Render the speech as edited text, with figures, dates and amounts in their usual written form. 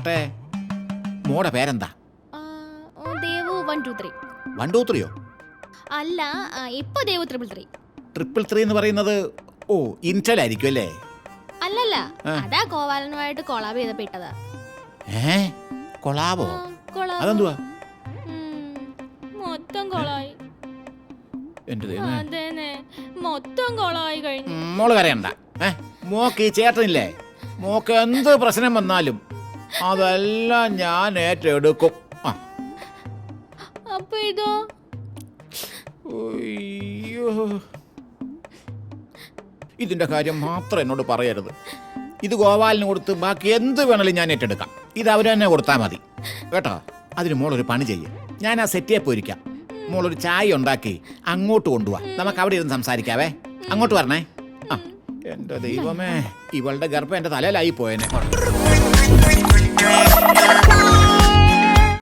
ആട്ടെ, മോടെ പേരെന്താ? ദേവു 1 2 3. 1 2 3യോ? അല്ല, ഇപ്പൊ ദേവു 333. 333 എന്ന് പറയുന്നത് ഇൻറ്റലായിരിക്കും അല്ലേ? അല്ലല്ല, അതാ കോവാലനുമായിട്ട് കൊളാബ് ചെയ്തപ്പോ ഇട്ടതാ. കൊളാബോ? കൊളാബ്. അതെന്തുവാ? മൊത്തം കൊളായി. എന്റെ ദൈവമേ. അതേനെ, മൊത്തം കൊളായി കഴിഞ്ഞു. മോള് കരയണ്ട. മോക്ക് ഈ ചേട്ടനില്ലേ, മോക്ക് എന്ത് പ്രശ്നം വന്നാലും അതെല്ലാം ഞാൻ ഏറ്റെടുക്കും. അപ്പൊ ഇതോ? ഇതിന്റെ കാര്യം മാത്രം എന്നോട് പറയരുത്. ഇത് ഗോപാലിന് കൊടുത്ത് ബാക്കി എന്ത് വേണേലും ഞാൻ ഏറ്റെടുക്കാം. ഇത് അവര് തന്നെ കൊടുത്താൽ മതി കേട്ടോ. അതിന് മോളൊരു പണി ചെയ്യും. ഞാൻ ആ സെറ്റിയെ പോയിരിക്കാം. മോളൊരു ചായ ഉണ്ടാക്കി അങ്ങോട്ട് കൊണ്ടുപോവാ. നമുക്ക് അവിടെ ഇരുന്ന് സംസാരിക്കാവേ. അങ്ങോട്ട് വരണേ. എന്റെ ദൈവമേ, ഇവളുടെ ഗർഭം എന്റെ തലയിലായി പോയേനെ.